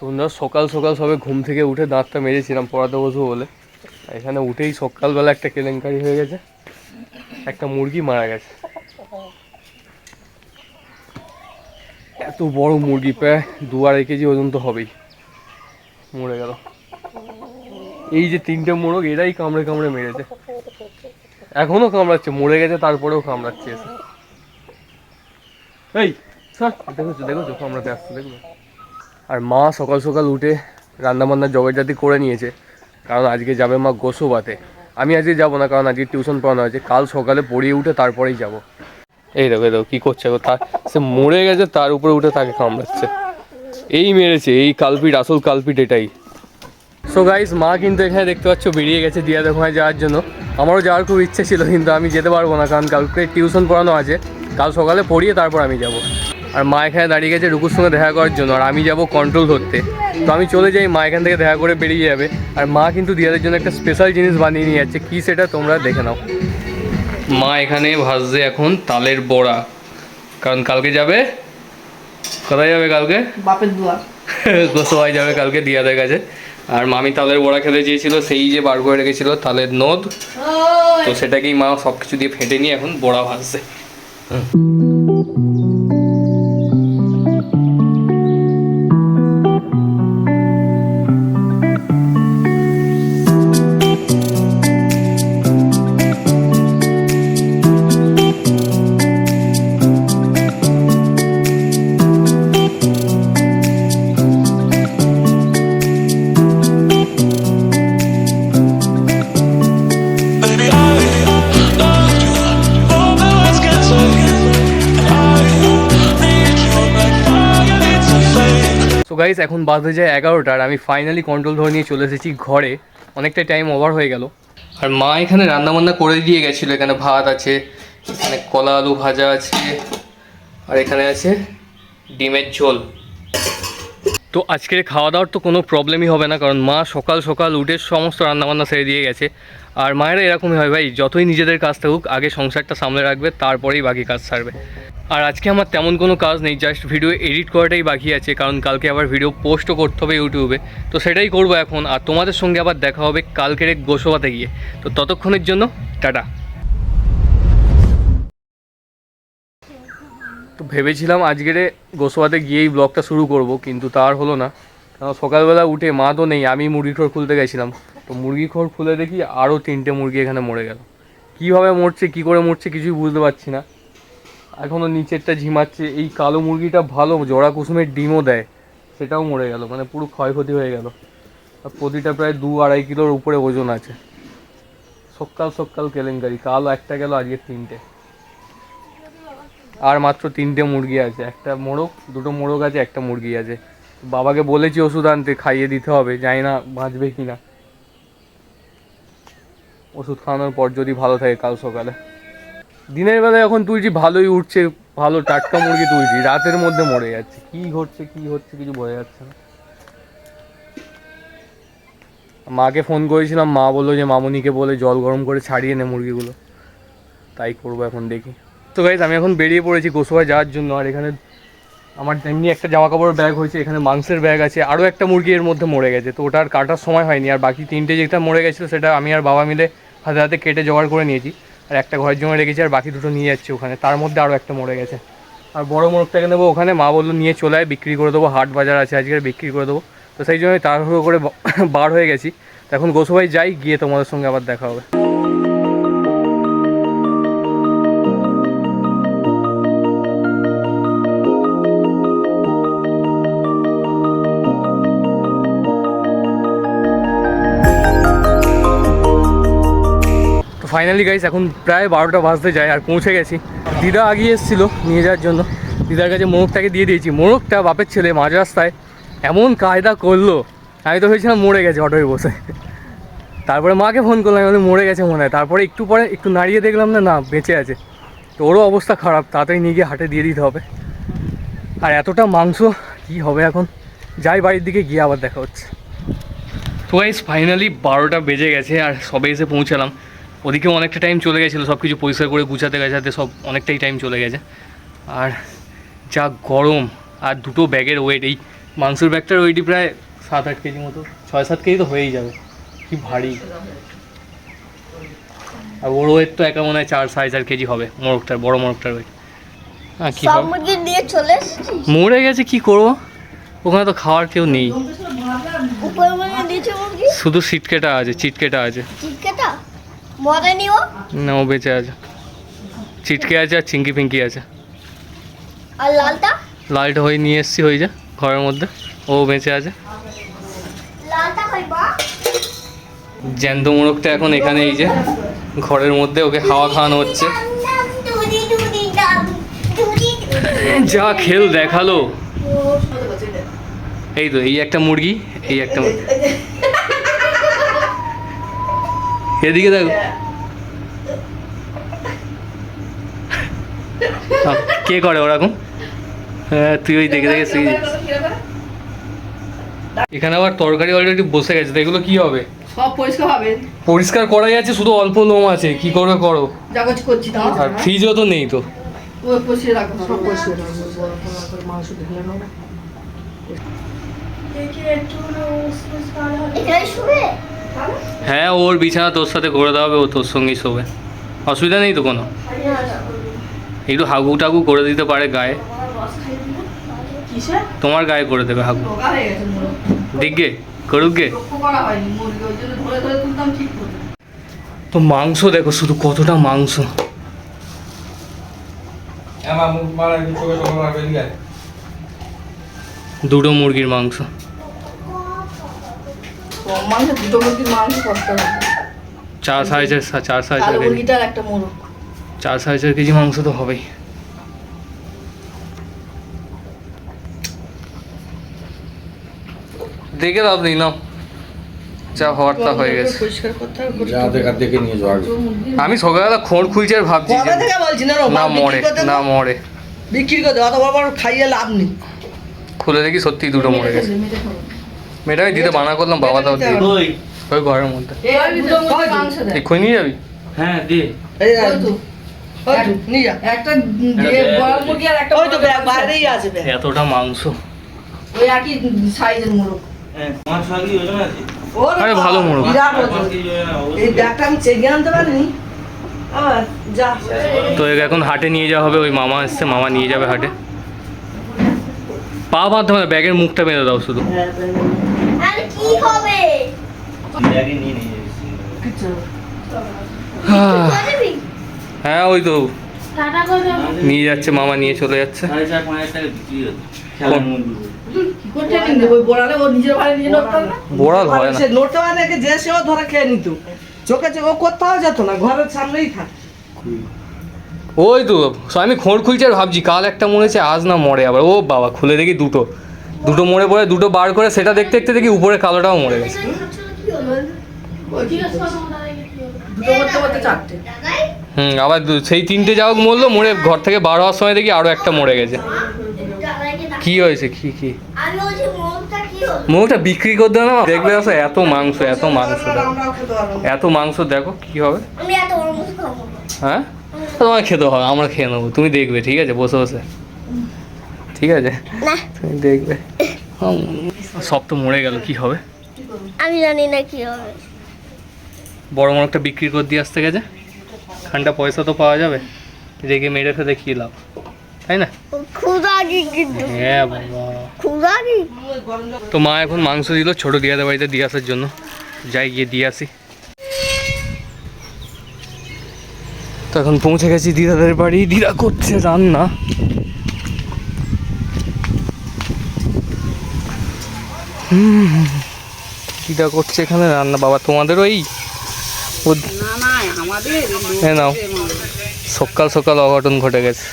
তোমরা সকাল সকাল সবে ঘুম থেকে উঠে দাঁতটা মেরেছিলাম পড়াতে বসবো বলে, এখানে উঠেই সকালবেলা একটা কেলেঙ্কারি হয়ে গেছে, একটা মুরগি মারা গেছে। এত বড় মুরগি, প্রায় 2-2.5 কেজি ওজন তো হবেই, মরে গেল। এই যে 3টে মোরগ, এরাই কামড়ে কামড়ে মেরেছে, এখনো কামড়াচ্ছে, মরে গেছে তারপরেও কামড়াচ্ছে এসে। এই স্যার, দেখেছো দেখেছো কামড়াতে আসছে, দেখবে। আর মা সকাল সকাল উঠে রান্নাবান্না জগাড়জাতি করে নিয়েছে, কারণ আজকে যাবে মা গোসবাতে। আমি আজকে যাবো না, কারণ আজকে টিউশন পড়ানো হয়েছে, কাল সকালে পড়িয়ে উঠে তারপরেই যাব। এই দেখো কী করছে, তার সে মরে গেছে তার উপরে উঠে তাকে কামড়াচ্ছে। এই মেরেছে, এই কালপিট, আসল কালপিট এটাই। সো গাইস, মা কিন্তু এখানে দেখতে পাচ্ছ বেরিয়ে গেছে দিয়াদের ওখানে যাওয়ার জন্য। আমারও যাওয়ার খুব ইচ্ছে ছিল, কিন্তু আমি যেতে পারবো না, কারণ কালকে টিউশন পড়ানো আছে, কাল সকালে পড়িয়ে তারপর আমি যাব। আর মা এখানে দাঁড়িয়ে গেছে রুকুর সঙ্গে দেখা করার জন্য, আর আমি যাব কন্ট্রোল ধরতে। তো আমি চলে যাই, মা এখান থেকে দেখা করে বেরিয়ে যাবে। আর মা কিন্তু দিয়াদের জন্য একটা স্পেশাল জিনিস বানিয়ে নিয়ে যাচ্ছে, কী সেটা তোমরা দেখে নাও। মা এখানে ভাজছে এখন তালের বড়া, কারণ কালকে যাবে, কোথায় যাবে কালকে? বাপের দুয়ার গোসবাই যাবে কালকে দিয়াদের কাছে। আর মামি তালের বড়া খেতে চেয়েছিল, সেই যে বার করে রেখেছিল তালের নদ, তো সেটাকেই মা সব কিছু দিয়ে ফেটে নিয়ে এখন বড়া ভাজছে। তো গাইস, এখন বাজে যায় 11টা, আর আমি ফাইনালি কন্ট্রোল ধরে নিয়ে চলে এসেছি ঘরে। অনেকটা টাইম ওভার হয়ে গেল। আর মা এখানে রান্নাবান্না করে দিয়ে গেছিলো, এখানে ভাত আছে, এখানে কলা আলু ভাজা আছে, আর এখানে আছে ডিমের ঝোল। তো আজকের খাওয়া দাওয়ার তো কোনো প্রবলেমই হবে না, কারণ মা সকাল সকাল উঠে সমস্ত রান্নাবান্না সেরে দিয়ে গেছে। আর মায়েরা এরকমই হয় ভাই, যতই নিজেদের কাজ থাকুক, আগে সংসারটা সামলে রাখবে, তারপরেই বাকি কাজ সারবে। আর আজকে আমার তেমন কোনো কাজ নেই, জাস্ট ভিডিও এডিট করাটাই বাকি আছে, কারণ কালকে আবার ভিডিও পোস্টও করতে হবে ইউটিউবে, তো সেটাই করবো এখন। আর তোমাদের সঙ্গে আবার দেখা হবে কালকের গোসবাতে গিয়ে। তো ততক্ষণের জন্য টাটা। তো ভেবেছিলাম আজকের গোসবাতে গিয়েই ব্লগটা শুরু করব, কিন্তু তার হলো না, কারণ সকালবেলা উঠে মা তো নেই, আমি মুরগি খোর খুলতে গেছিলাম। তো মুরগি খোর খুলে দেখি আরও 3টে মুরগি এখানে মরে গেল। কীভাবে মরছে, কী করে মরছে কিছুই বুঝতে পারছি না। এখনও নিচেরটা ঝিমাচ্ছে। এই কালো মুরগিটা ভালো, জোড়া কুসুমের ডিমও দেয়, সেটাও মরে গেল, মানে পুরো ক্ষয়ক্ষতি হয়ে গেল। আর প্রতিটা প্রায় 2-2.5 কিলোর উপরে ওজন আছে। সকাল সকাল কেলেঙ্কারি, কাল একটা গেল, আজকে 3টে। আর মাত্র 3টে মুরগি আছে, একটা মোরগ, 2টো মোরগ আছে, একটা মুরগি আছে। বাবাকে বলেছি ওষুধ আনতে, খাইয়ে দিতে হবে, জানি না বাঁচবে কি না। ওষুধ খাওয়ানোর পর যদি ভালো থাকে কাল সকালে। দিনের বেলায় এখন তুলছি ভালোই উঠছে, ভালো টাটকা মুরগি তুলছি, রাতের মধ্যে মরে যাচ্ছে। কি ঘটছে কি হচ্ছে কিছু বোঝা যাচ্ছে না। মাকে ফোন করেছিলাম, মা বললো যে মামুনিকে বলে জল গরম করে ছাড়িয়ে নে মুরগিগুলো, তাই করবো এখন, দেখি। তো গাইস, আমি এখন বেরিয়ে পড়েছি গোসবায় যাওয়ার জন্য। আর এখানে আমার এমনি একটা জামা কাপড়ের ব্যাগ হয়েছে, এখানে মাংসের ব্যাগ আছে, আরও একটা মুরগি এর মধ্যে মরে গেছে, তো ওটা আর কাটার সময় হয়নি। আর বাকি 3টে যেটা মরে গেছিলো সেটা আমি আর বাবা মিলে হাতে হাতে কেটে জোগাড় করে নিয়েছি, আর একটা ঘরের জন্য রেখেছি, আর বাকি 2টো নিয়ে যাচ্ছি ওখানে। তার মধ্যে আরও একটা মরে গেছে। আর বড়ো মোরগটাকে নেবো ওখানে, মা বললো নিয়ে চলে আয়, বিক্রি করে দেবো, হাট বাজার আছে আজকে, বিক্রি করে দেবো। তো সেই জন্যই তাড়াহুড়ো করে বার হয়ে গেছি। তো এখন গোসবাই যাই, গিয়ে তোমাদের সঙ্গে আবার দেখা হবে। ফাইনালি গাইস, এখন প্রায় 12টা বাজতে যায়, আর পৌঁছে গেছি। দিদা আগিয়ে এসেছিলো নিয়ে যাওয়ার জন্য, দিদার কাছে মোরগটাকে দিয়ে দিয়েছি। মোরগটা বাপের ছেলে মাঝ রাস্তায় এমন কায়দা করলো, আমি তো ভেবেছিলাম মরে গেছে অটোয় বসে। তারপরে মাকে ফোন করলাম, আমি মরে গেছে মনে হয়। তারপরে একটু পরে একটু নাড়িয়ে দেখলাম না বেঁচে আছে। তো ওরও অবস্থা খারাপ, তাড়াতাড়ি নিয়ে গিয়ে হাটে দিয়ে দিতে হবে। আর এতটা মাংস কি হবে এখন, যাই বাড়ির দিকে, গিয়ে আবার দেখা হচ্ছে। তো গাইস, ফাইনালি 12টা বেজে গেছে, আর সবে এসে পৌঁছালাম। ওদিকেও অনেকটা টাইম চলে গেছিলো, সব কিছু পরিষ্কার করে গুছাতে গেছাতে সব অনেকটাই টাইম চলে গেছে। আর যা গরম, আর 2টো ব্যাগের ওয়েট, এই মাংসের ব্যাগটার ওইটি প্রায় 7-8 কেজি মতো, 6-7 কেজি তো হয়েই যাবে। কি ভারী। আর ওর ওয়েট তো একা মনে হয় 4-4.5 কেজি হবে মোরগটার, বড় মোরগটার ওয়েট। হ্যাঁ কি সব মুরগি দিয়ে চলে এসেছি। মরে গেছে, কি করবো, ওখানে তো খাওয়ার কেউ নেই। উপর মুরগি দিয়েছে মুরগি। শুধু চিটকেটা আছে। চিকেটা মরেনি ও? না, ও বেঁচে আছে। চিটকে আছে আর চিঙ্কি ফিঙ্কি আছে। আর লালটা? লালটা হয়ে নিয়ে এসছি, হয়ে যা ঘরের মধ্যে, ও বেঁচে আছে। লালটা খাইবা? জ্যান্ত মোরগটা এখন এখানে এই যে ঘরের মধ্যে, ওকে হাওয়া খাওয়ানো হচ্ছে। যা খেল দেখালো। এই তো এই একটা মুরগি, এই একটা মুরগি। এদিকে দেখো, কে করে ওরকম? হ্যাঁ তুই ওই দেখে দেখে শিখে যাস। এখানে আবার তরকারি অলরেডি বসে গেছে, তো এগুলো কি হবে? সব পরিষ্কার হবে। পরিষ্কার করাই আছে, শুধু অল্প লোম আছে, কি করবে করো। যা কিছু করছি তাও আর ফ্রিজও তো নেই তো। ওই পরিষ্কার রাখো, সব পরিষ্কার মাংস ঢেলে নাও। এখানে শুবে? হ্যাঁ ওর বিছানা তোর সাথে করে দেওয়া হবে, ও তোর সঙ্গেই শোবে, অসুবিধা নেই তো কোনো। একটু হাগু টাগু করে দিতে পারে গায়ে, কিসে? তোমার গায়ে করে দেবে হাগু। ঢোকা হয়ে গেছে মোরগ। দেখবে করুক গে। লক্ষ্য করা হয়নি মুরগি, ওই জন্য ধরে ধরে তুলতাম ঠিক করে। তো মাংস দেখো শুধু কতটা মাংস। দুটো মুরগির মাংস। কম মাংস, দুটো মুরগির মাংস কষ্ট হবে। 4-4.5 কালো কেজি, মুরগিটার একটা মোরগ। 4-4.5 কেজি মাংস তো হবেই। দেখে দাও দিই নাও, যা হওয়ার তা হয়ে গেছে। পরিষ্কার করতে হবে। যা দেখা দেখে নিয়ে যাও আগে। আমি সকালবেলা খড় খুলছি আর ভাবছি যে কবে থেকে বলছি না না মরে, না মরে। বিক্রি করতে অত বড় বড় খাইয়ে লাভ নেই। খুলে দেখি সত্যি দুটো মরে গেছে। মেয়েটা আমি দিতে বানা করলাম, বাবা তাও দিয়ে দিল। ওই ঘরের মধ্যে এই দুটো মুরগির মাংস দেয়। এক্ষুনি নিয়ে যাবি? হ্যাঁ দিয়ে এই তো নিয়ে যা একটা বড় মুরগি আর একটা, ওই তো বাইরেই আছে ব্যাগ। এতটা মাংস। ওই একই সাইজের মোরগ। 5-6 কেজি ওজন আছে। আরে ভালো মোরগ। বিরাট 5 ওজন। কেজি ওজন এই ব্যাগটা আমি চেকে আনতে পারিনি। আবার যা তো একে এখন হাটে নিয়ে যাওয়া হবে, ওই মামা এসছে, মামা নিয়ে যাবে হাটে। পা বাঁধতে হবে, ব্যাগের মুখটা বেঁধে দাও শুধু। আর কি হবে? ব্যাগে নিয়ে নিয়ে যাবি। কিছু করে দিবি? হ্যাঁ ওই তো টাটা করে দাও। নিয়ে যাচ্ছে, মামা নিয়ে চলে যাচ্ছে। 4.5-5 টাকা বিক্রি হতো খেলা মুরগি। কি করতে নিবে ওই বড়ালে ও নিজের ভাড়া নিজে নড়তো না। বোড়াল হয় না। সে নড়তে পারে না, যে সেও ধরে খেয়ে নিত। চোখে চোখে কোথাও যেত না, ঘরের সামনেই থাক। ওই তো আমি খড় খুলছি আর ভাবছি কাল একটা মরেছে, আজ না মরে আবার। ও বাবা, খুলে দেখি দুটো মরে পড়ে, দুটো বার করে সেটা দেখতে দেখতে দেখি উপরে কালোটাও মরে গেছে। দুটো করতে করতে চারটে। আবার সেই 3টে যাওক মরলো, মরে ঘর থেকে বার হওয়ার সময় দেখি আরো একটা মরে গেছে। কি হয়েছে কি আমি বলছি মোরগটা কি হলো? মুখটা বিক্রি করতে না, দেখবে আসো এত মাংস দেখো, আমরাও খেতে পারবো না। এত মাংস দেখো কি হবে। আমি এত বড় মুখ খাবো না। হ্যাঁ তোমায় খেতে হবে, আমরা খেয়ে নেবো, তুমি দেখবে ঠিক আছে বসে বসে, ঠিক আছে না তুমি দেখবে। সব তো মরে গেল, কি হবে? আমি জানি না কি হবে। বড় মোরগটা বিক্রি করে দিয়ে আসতে গেছে, খানটা পয়সা তো পাওয়া যাবে, রেগে মেরে ফেলে কি লাভ, তাই না? খুদাগি কিন্তু হ্যাঁ বাবা। খুদাগি। তো মা এখন মাংস দিল ছোট দিয়াদের বাড়িতে দিয়ে আসার জন্য, যাই গিয়ে দিয়ে আসি। তো এখন পৌঁছে গেছি দিদাদের বাড়ি, দিদা করছে রান্না। দিদা করছে এখানে রান্না। বাবা তোমাদের ওই হ্যাঁ নাও, সকাল সকাল অঘটন ঘটে গেছে।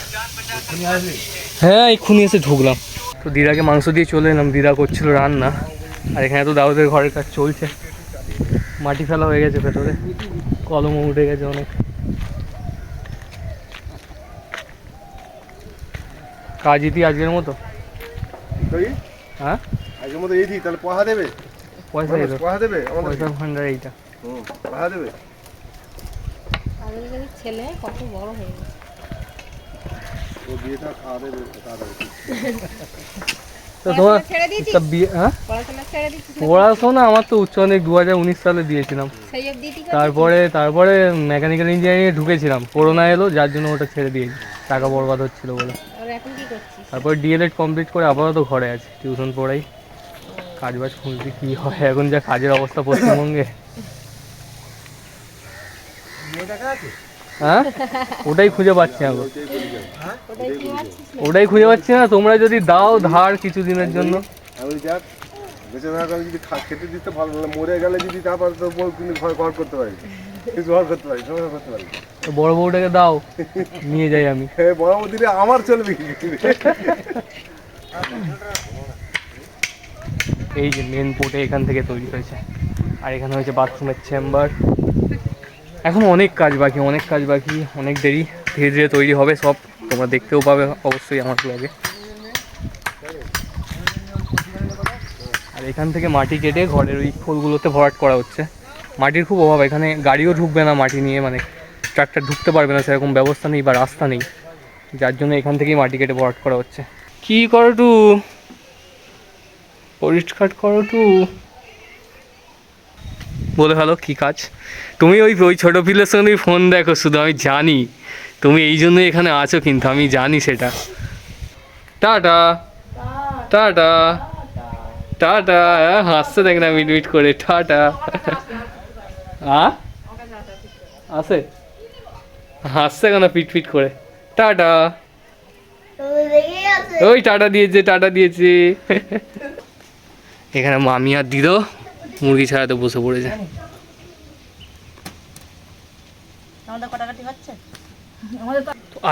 হ্যাঁ এক্ষুনি এসে ঢুকলাম। তো দিদাকে মাংস দিয়ে চলে এলাম, দিদা করছিল রান্না। আর এখানে তো দাউদের ঘরের কাজ চলছে, মাটি ফেলা হয়ে গেছে ভেতরে, কলমও উঠে গেছে অনেক। কাজ ইতি আজকের মতো। হ্যাঁ আজকের মতো এই দিই, তাহলে পয়সা দেবে? পয়সা দিল, পয়সা দেবে আমাদের? পয়সা ভান্ডার এইটা। পয়সা দেবে? ছেলে কত বড় হয়ে গেছে। ও বিয়েটা খাওয়া দেবে, তা দেবে। তো তোমার ছেড়ে দিয়েছিস? তা বিয়ে হ্যাঁ পড়াশোনা ছেড়ে দিচ্ছিস? পড়াশোনা আমার তো উচ্চ মাধ্যমিক 2019 সালে দিয়েছিলাম। সেই অবধি ঠিক আছে? তারপরে মেকানিক্যাল ইঞ্জিনিয়ারিংয়ে ঢুকেছিলাম, করোনা এলো যার জন্য ওটা ছেড়ে দিয়েছি, টাকা বরবাদ হচ্ছিল বলে। আর এখন কি করছিস? তারপর ডিএলএড কমপ্লিট করে আপাতত ঘরে আছি, টিউশন পড়াই, কাজবাজ খুঁজছি কী হয় এখন যা কাজের অবস্থা পশ্চিমবঙ্গে। হ্যাঁ ওটাই খুঁজে পাচ্ছি আমি, ওটাই খুঁজে পাচ্ছি না। তোমরা যদি দাও ধার কিছু দিনের জন্য। আমি যাক বেঁচে থাকা কালে যদি খেতে দিতে ভালো হলো, মরে গেলে যদি তারপর তো বউ কিন্তু ঘর করতে পারি, কিছু ঘর করতে পারি, সংসার করতে পারি। তো বড় বউটাকে দাও, নিয়ে যাই আমি। হ্যাঁ বড় বউ দিলে আমার চলবে কি? এই যে মেন পোর্টে এখান থেকে তৈরি হয়েছে, আর এখানে হয়েছে বাথরুমের চেম্বার। এখন অনেক কাজ বাকি, অনেক দেরি, ধীরে ধীরে তৈরি হবে সব, তোমরা দেখতেও পাবে অবশ্যই আমার ব্লগে। আর এখান থেকে মাটি কেটে ঘরের ওই খোলগুলোতে ভরাট করা হচ্ছে। মাটির খুব অভাব এখানে, গাড়িও ঢুকবে না মাটি নিয়ে, মানে ট্রাক্টর ঢুকতে পারবে না, সেরকম ব্যবস্থা নেই বা রাস্তা নেই, যার জন্য এখান থেকেই মাটি কেটে ভরাট করা হচ্ছে। কী করো টু, পরিষ্কার করো টু, বলে ভালো কী কাজ। তুমি ওই ছোটো পিলের সঙ্গে ফোন দেখো শুধু, আমি জানি তুমি এই জন্যই এখানে আছো, কিন্তু আমি জানি সেটা। টাটা টাটা টাটা, হাসছে দেখ না মিট করে, টাটা। আসে হাসছে কেন পিট করে, টাটা। ওই টাটা দিয়েছে। এখানে মামি আর দিদো মুরগি ছাড়াতে বসে পড়েছে।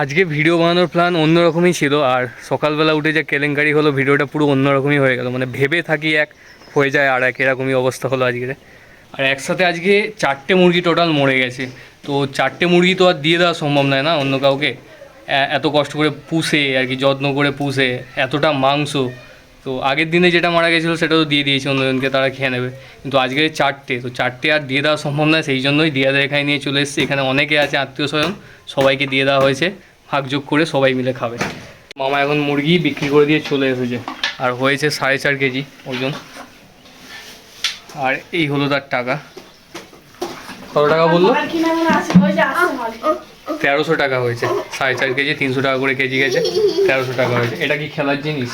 আজকে ভিডিও বানানোর প্ল্যান অন্যরকমই ছিল, আর সকালবেলা উঠে যে কেলেঙ্কারি হলো, ভিডিওটা পুরো অন্যরকমই হয়ে গেল, মানে ভেবে থাকি এক, হয়ে যায় আর এক, এরকমই অবস্থা হলো আজকে। আর একসাথে আজকে 4টে মুরগি টোটাল মরে গেছে, তো 4টে মুরগি তো আর দিয়ে দেওয়া সম্ভব নয় না অন্য কাউকে, এত কষ্ট করে পুষে আর কি, যত্ন করে পুষে এতটা মাংস, তো আগের দিনে যেটা মারা গেছিলো সেটা তো দিয়ে দিয়েছি অন্যজনকে, তারা খেয়ে নেবে, কিন্তু আজকে 4টে, তো 4টে আর দিয়ে দেওয়া সম্ভব নয়, সেই জন্যই দিয়াদের এখানে নিয়ে চলে এসেছি। এখানে অনেকে আছে আত্মীয় স্বজন, সবাইকে দিয়ে দেওয়া হয়েছে, ভাগযোগ করে সবাই মিলে খাবে। মামা এখন মুরগি বিক্রি করে দিয়ে চলে এসেছে, আর হয়েছে 4.5 কেজি ওজন। আর এই হলো তার টাকা, কত টাকা বললো? 1300 টাকা হয়েছে, 4.5 কেজি, 300 টাকা করে কেজি গেছে, 1300 টাকা হয়েছে। এটা কি খেলার জিনিস?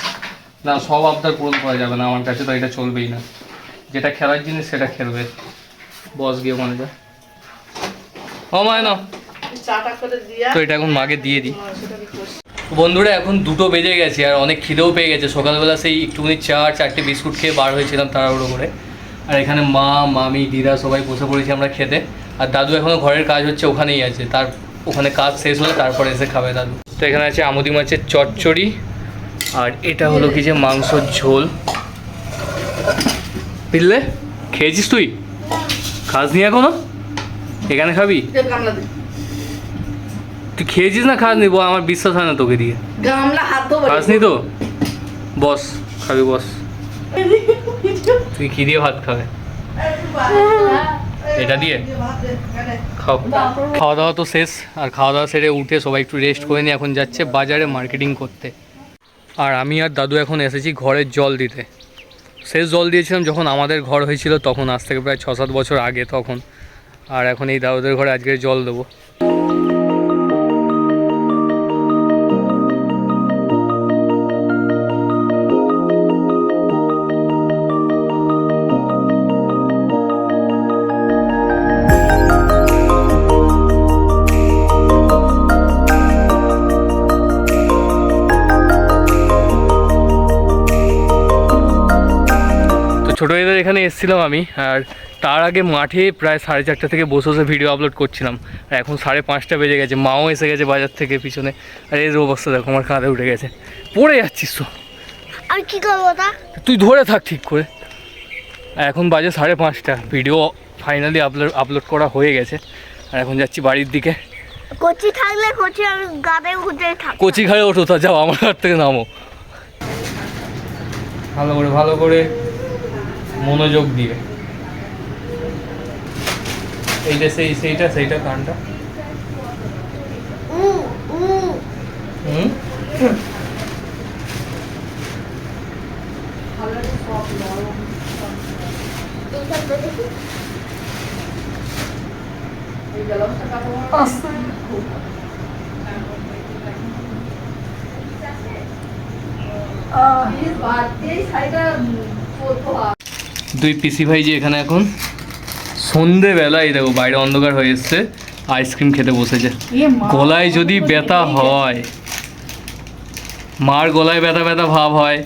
না, সব আবদার পূরণ করা যাবে না আমার কাছে, তো এটা চলবেই না, যেটা খেলার জিনিস সেটা খেলবে। বস গিয়ে ওখানে যা, ও মায় না, তো এটা এখন মাকে দিয়ে দিই। বন্ধুরা এখন 2টো বেজে গেছে, আর অনেক খিদেও পেয়ে গেছে। সকালবেলা সেই একটুখানি 4-4টে বিস্কুট খেয়ে বার হয়েছিলাম তাড়াহুড়ো করে, আর এখানে মা, মামি, দিদা সবাই বসে পড়েছি আমরা খেতে। আর দাদু এখনও ঘরের কাজ হচ্ছে, ওখানেই আছে, তার ওখানে কাজ শেষ হলে তারপরে এসে খাবে দাদু। তো এখানে আছে আমুদি মাছের চচ্চড়ি, আর এটা হলো কি যে মাংসর ঝোল। বুঝলে, খেয়েছিস তুই? খাসনি এখনো? এখানে খাবি? তুই খেয়েছিস না খাসনি? বল, আমার বিশ্বাস হয় না তোকে দিয়ে। খাসনি তো? বস, খাবি বস। তুই কি দিয়ে ভাত খাবে? এটা দিয়ে খাও। খাওয়া দাওয়া তো শেষ, আর খাওয়া দাওয়া সেরে উঠে সবাই একটু রেস্ট করে নিয়ে এখন যাচ্ছে বাজারে মার্কেটিং করতে। আর আমি আর দাদু এখন এসেছি ঘরের জল দিতে। শেষ জল দিয়েছিলাম যখন আমাদের ঘর হয়েছিল, তখন আজ থেকে প্রায় 6-7 বছর আগে তখন। আর এখন এই দাদুদের ঘরে আজকে জল দেবো। ছোটো এদের এখানে এসেছিলাম আমি, আর তার আগে মাঠে প্রায় 4:30 থেকে বসে বসে ভিডিও আপলোড করছিলাম, আর এখন 5:30 বেজে গেছে। মাও এসে গেছে বাজার থেকে পিছনে, আর এর অবস্থা দেখো, আমার কাঁধে উঠে গেছে, পড়ে যাচ্ছিস তো। আমি কি করবো তা? তুই ধরে থাক ঠিক করে। আর এখন বাজে 5:30, ভিডিও ফাইনালি আপলোড করা হয়ে গেছে, আর এখন যাচ্ছি বাড়ির দিকে। কচি থাকলে কচি আমি গাদে উঠে থাকি। কচি ঘাড়ে ওঠো, তা যাও আমার হাত থেকে নামো। ভালো করে মনোযোগ দিয়ে। এইটা সেইটা কানটা। এই ব্লাউজটা কাটবো দুই পিসি ভাই যে এখানে এখন সন্ধেবেলায় দেখো বাইরে অন্ধকার হয়ে এসছে, আইসক্রিম খেতে বসেছে। গলায় যদি ব্যথা হয়, মার গলায় ব্যথা ব্যথা ভাব হয়,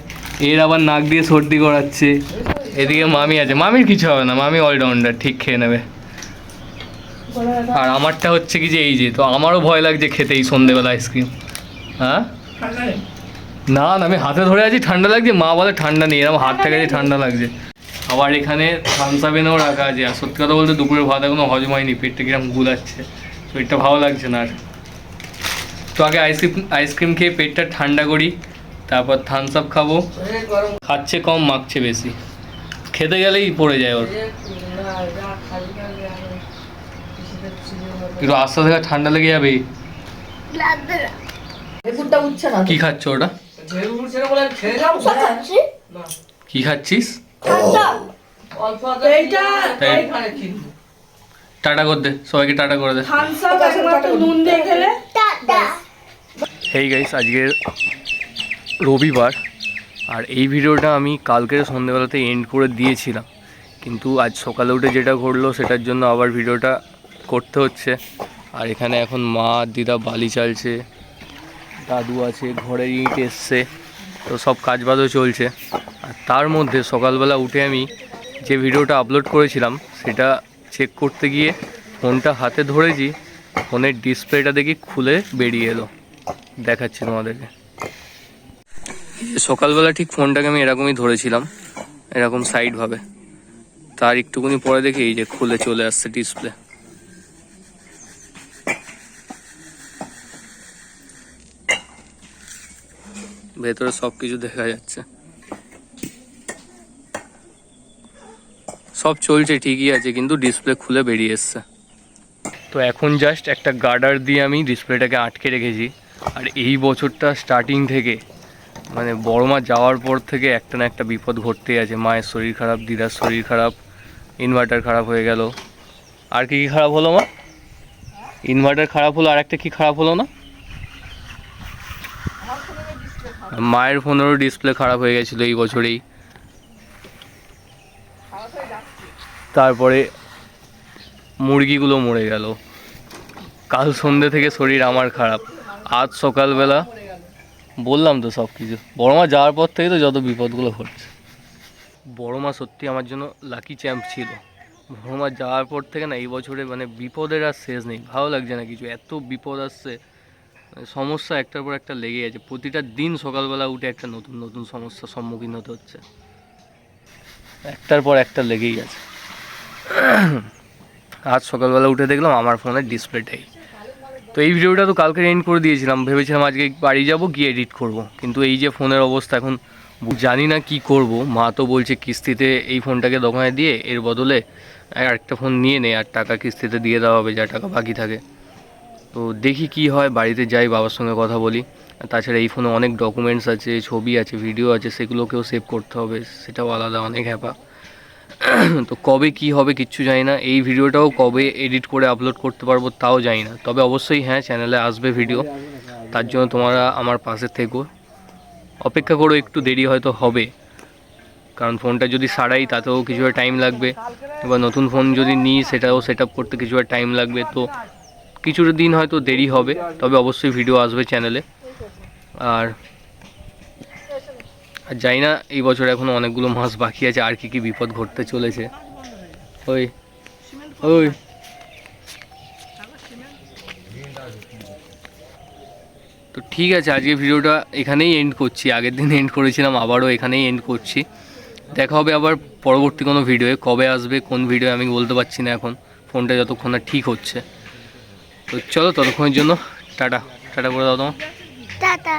এর আবার নাক দিয়ে সর্দি করাচ্ছে, এদিকে মামি আছে, মামির কিছু হবে না, মামি অলরাউন্ডার, ঠিক খেয়ে নেবে। আর আমারটা হচ্ছে কি যে এই যে, তো আমারও ভয় লাগছে খেতে এই সন্ধেবেলা আইসক্রিম। হ্যাঁ না না, আমি হাতে ধরে আছি, ঠান্ডা লাগছে, মা বলে ঠান্ডা নেই, এরকম হাত থেকে ঠান্ডা লাগছে। আবার এখানে থামসআপ এনেও রাখা আছে। আর সত্যি কথা বলতে দুপুরের ভাত এখনো হজম হয়নি, পেটটা কিরকম গুলাচ্ছে, পেটটা ভালো লাগছে না আর। তো আগে আইসক্রিম খেয়ে পেটটা ঠান্ডা করি, তারপর থামসআপ খাবো। খাচ্ছে কম, মাখছে বেশি, খেতে গেলেই পড়ে যায় ওর। একটু আস্তে আস্তে ঠান্ডা লেগে যাবে। লাগবে না। লেবুটা উঠছে না। কি খাচ্ছ ওটা? লেবু উঠছে না বলে খেয়ে যাও। খাচ্ছি। কি খাচ্ছিস? অল্প এইটা এইখানে কিনবো। টাটা করে দে সবাইকে, টাটা করে দে। থামসআপ একমাত্র নুন দিয়ে খেলে। টাটা। হেই গাইস, আজকে রবিবার, আর এই ভিডিওটা আমি কালকের সন্ধ্যেবেলাতে এন্ড করে দিয়েছিলাম, কিন্তু আজ সকালে উঠে যেটা ঘটলো সেটার জন্য আবার ভিডিওটা করতে হচ্ছে। আর এখানে এখন মা দিদা বালি চালছে, দাদু আছে, ঘরের ইট এসছে, তো সব কাজবাজও চলছে। আর তার মধ্যে সকালবেলা উঠে আমি যে ভিডিওটা আপলোড করেছিলাম সেটা চেক করতে গিয়ে ফোনটা হাতে ধরেছি, ফোনের ডিসপ্লেটা দেখি খুলে বেরিয়ে এলো। দেখাচ্ছি তোমাদেরকে। সকালবেলা ঠিক ফোনটাকে আমি এরকমই ধরেছিলাম, এরকম সাইডভাবে, তার একটুখানি পরে দেখি এই যে খুলে চলে আসছে ডিসপ্লে। ভেতরে সব কিছু দেখা যাচ্ছে, সব চলছে ঠিকই আছে, কিন্তু ডিসপ্লে খুলে বেরিয়ে এসছে। তো এখন জাস্ট একটা গার্ডার দিয়ে আমি ডিসপ্লেটাকে আটকে রেখেছি। আর এই বছরটা স্টার্টিং থেকে মানে বড় মা যাওয়ার পর থেকে একটা না একটা বিপদ ঘটতেই আছে। মায়ের শরীর খারাপ, দিদার শরীর খারাপ, ইনভার্টার খারাপ হয়ে গেল। আর কি কি খারাপ হলো মা? ইনভার্টার খারাপ হলো, আর একটা কি খারাপ হলো না? মায়ের ফোনেরও ডিসপ্লে খারাপ হয়ে গেছিলো এই বছরেই। তারপরে মুরগিগুলো মরে গেল। কাল সন্ধ্যে থেকে শরীর আমার খারাপ, আজ সকালবেলা বললাম তো সব কিছু। বড় মা যাওয়ার পর থেকে তো যত বিপদগুলো ঘটছে। বড় মা সত্যি আমার জন্য লাকি চ্যাম্প ছিল। বড় মা যাওয়ার পর থেকে না এই বছরে মানে বিপদের আর শেষ নেই, ভালো লাগছে না কিছু, এত বিপদ আসছে, সমস্যা একটার পর একটা লেগে আছে। প্রতিটা দিন সকালবেলা উঠে একটা নতুন নতুন সমস্যার সম্মুখীন হতে হচ্ছে, একটার পর একটা লেগেই আছে। আজ সকালবেলা উঠে দেখলাম আমার ফোনের ডিসপ্লেটাই। তো এই ভিডিওটা তো কালকে এন্ড করে দিয়েছিলাম, ভেবেছিলাম আজকে বাড়ি যাব গিয়ে এডিট করব, কিন্তু এই যে ফোনের অবস্থা এখন জানি না কি করব। মা তো বলছে কিস্তিতে এই ফোনটাকে দোকানে দিয়ে এর বদলে আরেকটা ফোন নিয়ে নে, আর টাকা কিস্তিতে দিয়ে দেওয়া হবে যা টাকা বাকি থাকে। তো দেখি কি হয়, বাড়িতে যাই, বাবার সঙ্গে কথা বলি। তাছাড়া এই ফোনে অনেক ডকুমেন্টস আছে, ছবি আছে, ভিডিও আছে, সেগুলোকেও সেভ করতে হবে, সেটাও আলাদা অনেক হ্যাপা। তো কবে কি হবে কিচ্ছু জানি না। এই ভিডিওটাও কবে এডিট করে আপলোড করতে পারবো তাও জানি না, তবে অবশ্যই হ্যাঁ চ্যানেলে আসবে ভিডিও, তার জন্য তোমরা আমার পাশে থেকো, অপেক্ষা করো, একটু দেরি হয়তো হবে, কারণ ফোনটা যদি সারাই তাতেও কিছুটা টাইম লাগবে, এবার নতুন ফোন যদি নিই সেটাও সেট আপ করতে কিছুটা টাইম লাগবে, তো কিছুটা দিন হয়তো দেরি হবে, তবে অবশ্যই ভিডিও আসবে চ্যানেলে। আর জানি না এই বছর এখনও অনেকগুলো মাস বাকি আছে, আর কি কি বিপদ ঘটতে চলেছে। ওই ওই তো ঠিক আছে, আজকে ভিডিওটা এখানেই এন্ড করছি। আগের দিন এন্ড করেছিলাম, আবারও এখানেই এন্ড করছি। দেখা হবে আবার পরবর্তী কোনো ভিডিওয়ে, কবে আসবে কোন ভিডিও আমি বলতে পারছি না এখন, ফোনটা যতক্ষণ না ঠিক হচ্ছে। তো চলো ততক্ষণের জন্য টাটা টাটা করে দাও তোমার। টাটা।